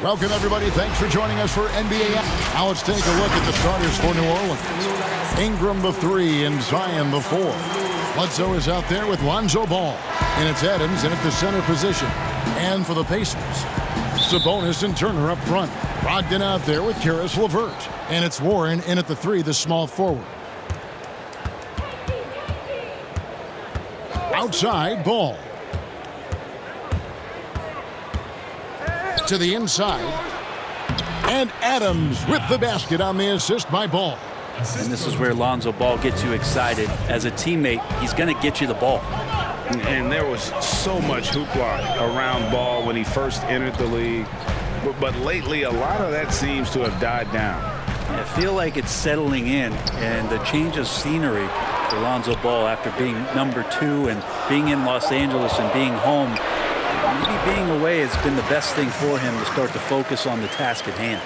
Welcome, everybody. Thanks for joining us for NBA. Now let's take a look at the starters for New Orleans. Ingram the 3 and Zion the 4. Bledsoe is out there with Lonzo Ball. And it's Adams in at the center position. And for the Pacers, Sabonis and Turner up front. Brogdon out there with Karis LeVert. And it's Warren in at the 3, the small forward. Outside, Ball. To the inside. And Adams with the basket on the assist by Ball. And this is where Lonzo Ball gets you excited. As a teammate, he's going to get you the ball. And there was so much hoopla around Ball when he first entered the league. But lately, a lot of that seems to have died down. I feel like it's settling in, and the change of scenery for Lonzo Ball after being number 2 and being in Los Angeles and being home. Maybe being away has been the best thing for him to start to focus on the task at hand.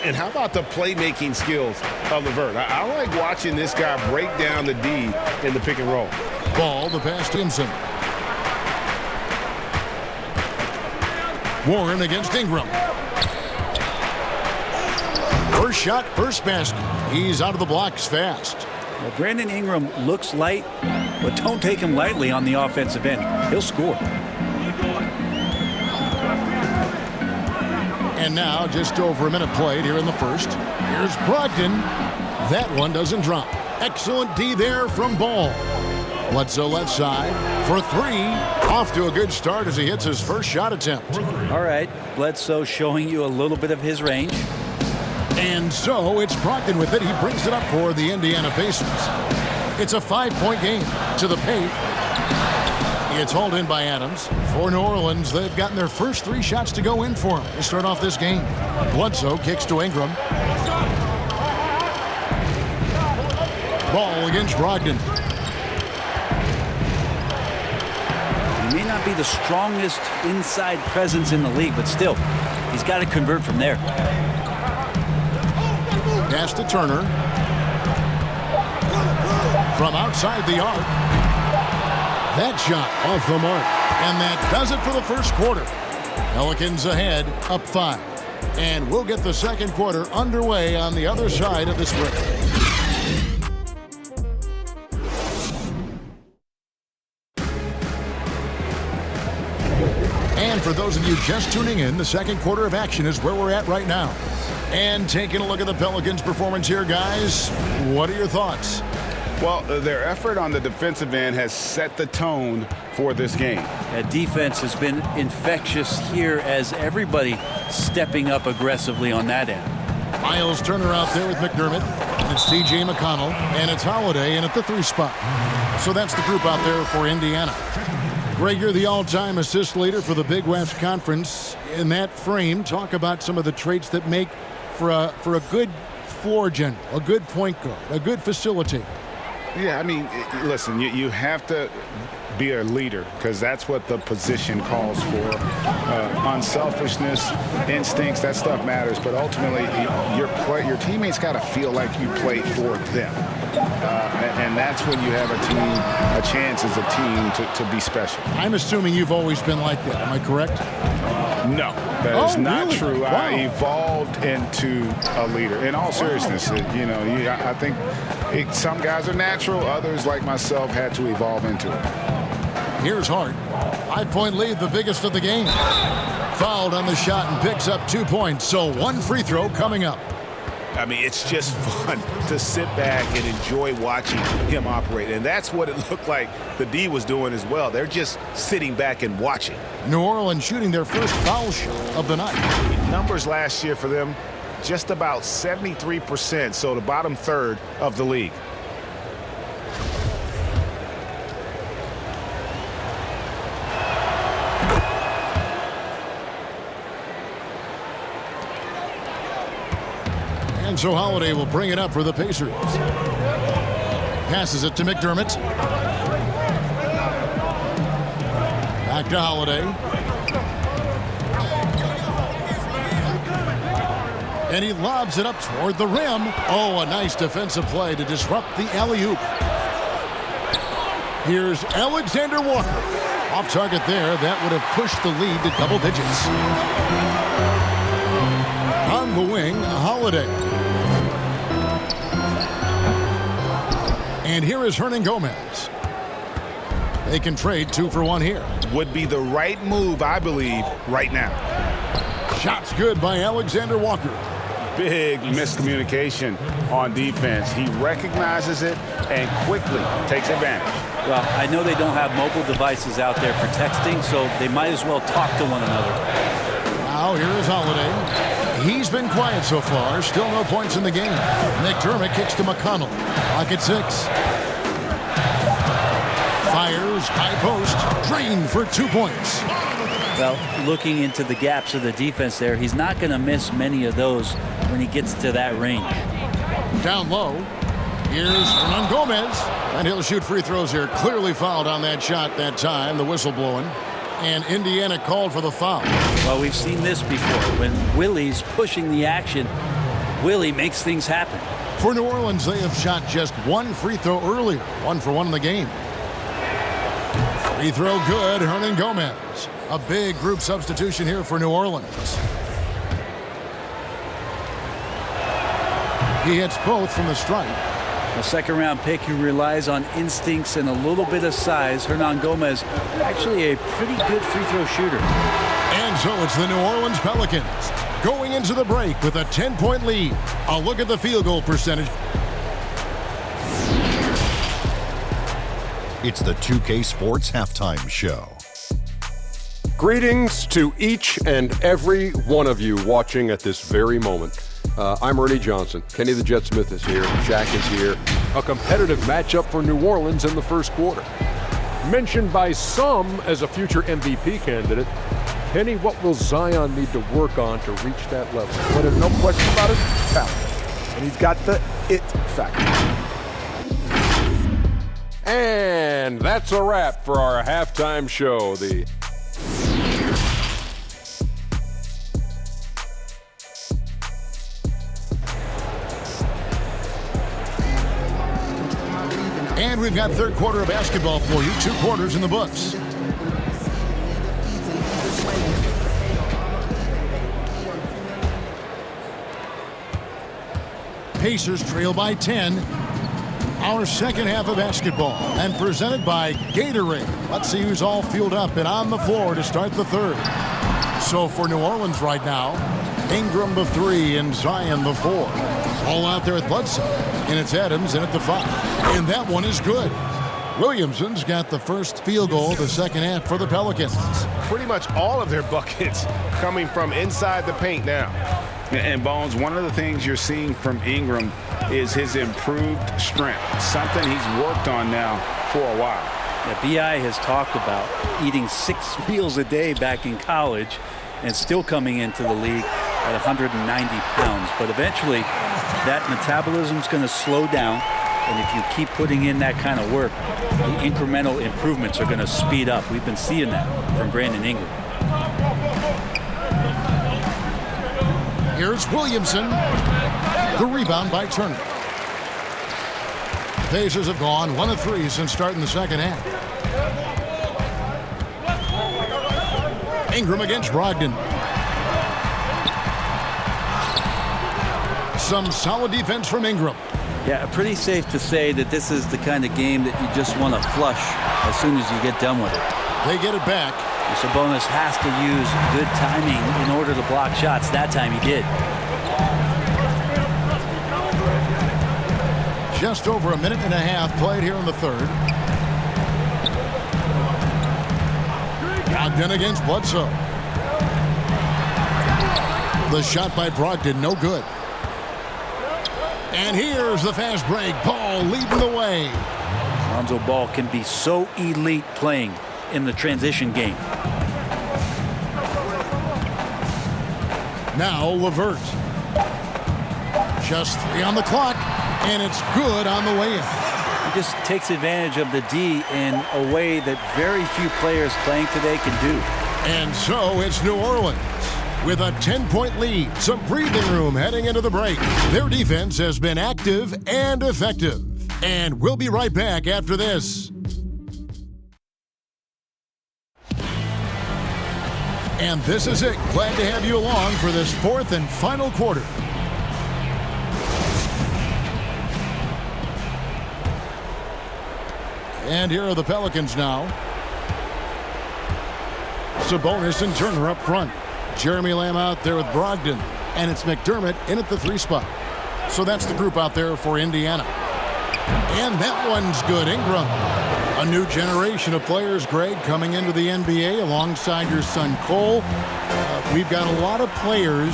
And how about the playmaking skills of LeVert? I like watching this guy break down the D in the pick and roll. Ball, the pass to Simpson. Warren against Ingram. First shot, first basket. He's out of the blocks fast. Well, Brandon Ingram looks light, but don't take him lightly on the offensive end. He'll score. And now just over a minute played here in the first. Here's Brogdon. That one doesn't drop. Excellent D there from Ball. Bledsoe left side for 3. Off to a good start as he hits his first shot attempt. All right, Bledsoe showing you a little bit of his range. And so it's Brogdon with it. He brings it up for the Indiana Pacers. It's a 5-point game to the paint. It's hauled in by Adams. For New Orleans, they've gotten their first 3 shots to go in for him to start off this game. Bledsoe kicks to Ingram. Ball against Brogdon. He may not be the strongest inside presence in the league, but still, he's got to convert from there. Pass to Turner. From outside the arc. That shot off the mark. And that does it for the first quarter. Pelicans ahead, up 5. And we'll get the second quarter underway on the other side of this break. And for those of you just tuning in, the second quarter of action is where we're at right now. And taking a look at the Pelicans' performance here, guys, what are your thoughts? Well, their effort on the defensive end has set the tone for this game. That defense has been infectious here as everybody stepping up aggressively on that end. Miles Turner out there with McDermott. It's T.J. McConnell, and it's Holiday in at the 3 spot. So that's the group out there for Indiana. Greg, you're the all-time assist leader for the Big West Conference. In that frame, talk about some of the traits that make for a good floor general, a good point guard, a good facilitator. Yeah, I mean, listen, you have to be a leader because that's what the position calls for. Unselfishness, instincts, that stuff matters. But ultimately, your teammates got to feel like you play for them. And that's when you have a chance as a team to be special. I'm assuming you've always been like that. Am I correct? No, that is not really? true. Wow. I evolved into a leader. In all seriousness, I think some guys are natural. Others, like myself, had to evolve into it. Here's Hart. 5-point lead, the biggest of the game. Fouled on the shot and picks up 2 points. So 1 free throw coming up. I mean, it's just fun to sit back and enjoy watching him operate. And that's what it looked like the D was doing as well. They're just sitting back and watching. New Orleans shooting their first foul shot of the night. Numbers last year for them, just about 73%, so the bottom third of the league. And so Holiday will bring it up for the Pacers. Passes it to McDermott. Back to Holiday. And he lobs it up toward the rim. Oh, a nice defensive play to disrupt the alley-oop. Here's Alexander Walker. Off target there. That would have pushed the lead to double digits. the wing, Holiday. And here is Hernan Gomez. They can trade 2 for 1 here. Would be the right move, I believe, right now. Shots good by Alexander Walker. Big miscommunication on defense. He recognizes it and quickly takes advantage. Well, I know they don't have mobile devices out there for texting, so they might as well talk to one another. Now here is Holiday. He's been quiet so far. Still no points in the game. McDermott kicks to McConnell. Clock at 6. Fires, high post, drained for 2 points. Well, looking into the gaps of the defense there, he's not going to miss many of those when he gets to that range. Down low. Here's Hernan Gomez. And he'll shoot free throws here. Clearly fouled on that shot that time. The whistle blowing. And Indiana called for the foul. Well, we've seen this before. When Willie's pushing the action, Willie makes things happen. For New Orleans, they have shot just 1 free throw earlier. 1 for 1 in the game. Free throw good, Hernan Gomez. A big group substitution here for New Orleans. He hits both from the stripe. A second-round pick who relies on instincts and a little bit of size. Hernan Gomez, actually a pretty good free throw shooter. And so it's the New Orleans Pelicans going into the break with a 10-point lead. A look at the field goal percentage. It's the 2K Sports Halftime Show. Greetings to each and every one of you watching at this very moment. I'm Ernie Johnson. Kenny the Jet Smith is here. Shaq is here. A competitive matchup for New Orleans in the first quarter. Mentioned by some as a future MVP candidate, Kenny, what will Zion need to work on to reach that level? Well, there's no question about his talent. And he's got the it factor. And that's a wrap for our halftime show. And we've got third quarter of basketball for you. 2 quarters in the books. Pacers trail by 10. Our second half of basketball, and presented by Gatorade. Let's see who's all fueled up and on the floor to start the third. So for New Orleans right now, Ingram the 3 and Zion the 4. All out there with Bledsoe. And it's Adams in at the 5. And that one is good. Williamson's got the first field goal of the second half for the Pelicans. Pretty much all of their buckets coming from inside the paint now. And Bones, one of the things you're seeing from Ingram is his improved strength, something he's worked on now for a while. Yeah, B.I. has talked about eating 6 meals a day back in college and still coming into the league at 190 pounds. But eventually, that metabolism's going to slow down, and if you keep putting in that kind of work, the incremental improvements are going to speed up. We've been seeing that from Brandon Ingram. Here's Williamson. The rebound by Turner. The Pacers have gone 1 of 3 since starting the second half. Ingram against Brogdon. Some solid defense from Ingram. Yeah, pretty safe to say that this is the kind of game that you just want to flush as soon as you get done with it. They get it back. Sabonis has to use good timing in order to block shots. That time he did. Just over a minute and a half played here in the third. Brogdon against Bledsoe. The shot by Brogdon, no good. And here's the fast break. Ball leading the way. Lonzo Ball can be so elite playing in the transition game. Now LeVert. Just 3 on the clock, and it's good on the way in. He just takes advantage of the D in a way that very few players playing today can do. And so it's New Orleans with a 10-point lead. Some breathing room heading into the break. Their defense has been active and effective. And we'll be right back after this. And this is it. Glad to have you along for this fourth and final quarter. And here are the Pelicans now. Sabonis and Turner up front. Jeremy Lamb out there with Brogdon. And it's McDermott in at the 3 spot. So that's the group out there for Indiana. And that one's good. Ingram. A new generation of players, Greg, coming into the NBA alongside your son Cole. We've got a lot of players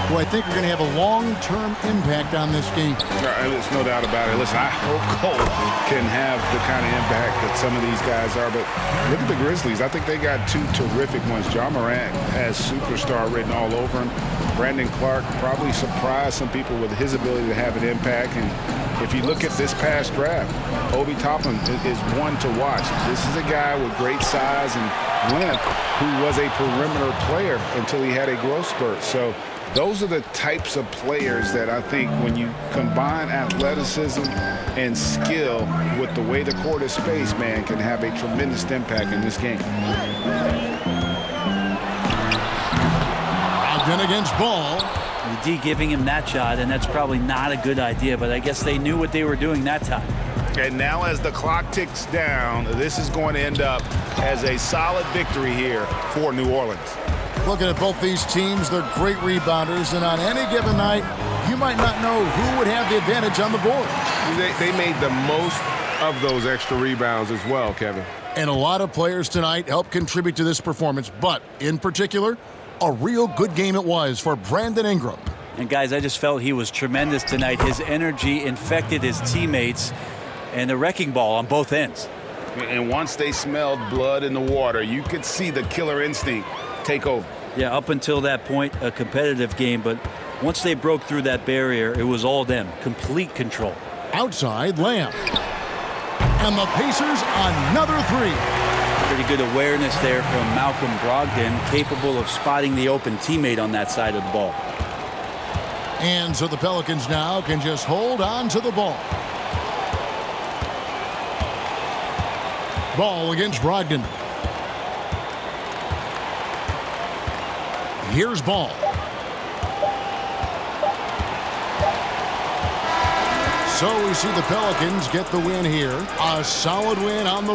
who I think are going to have a long-term impact on this game. There's no doubt about it. Listen, I hope Cole can have the kind of impact that some of these guys are. But look at the Grizzlies. I think they got 2 terrific ones. Ja Morant has superstar written all over him. Brandon Clark probably surprised some people with his ability to have an impact. And if you look at this past draft, Obi Toppin is one to watch. This is a guy with great size and length who was a perimeter player until he had a growth spurt. So those are the types of players that I think when you combine athleticism and skill with the way the court is spaced, man, can have a tremendous impact in this game. Brogdon against Ball. The D giving him that shot, and that's probably not a good idea, but I guess they knew what they were doing that time. And now as the clock ticks down, this is going to end up as a solid victory here for New Orleans. Looking at both these teams, they're great rebounders, and on any given night, you might not know who would have the advantage on the board. They made the most of those extra rebounds as well, Kevin. And a lot of players tonight helped contribute to this performance, but in particular, a real good game it was for Brandon Ingram. And guys, I just felt he was tremendous tonight. His energy infected his teammates, and the wrecking ball on both ends. And once they smelled blood in the water, you could see the killer instinct take over. Yeah, up until that point, a competitive game, but once they broke through that barrier, it was all them. Complete control. Outside, Lamb. And the Pacers, another 3. Pretty good awareness there from Malcolm Brogdon, capable of spotting the open teammate on that side of the ball. And so the Pelicans now can just hold on to the ball. Ball against Brogdon. Here's Ball. So we see the Pelicans get the win here. A solid win on the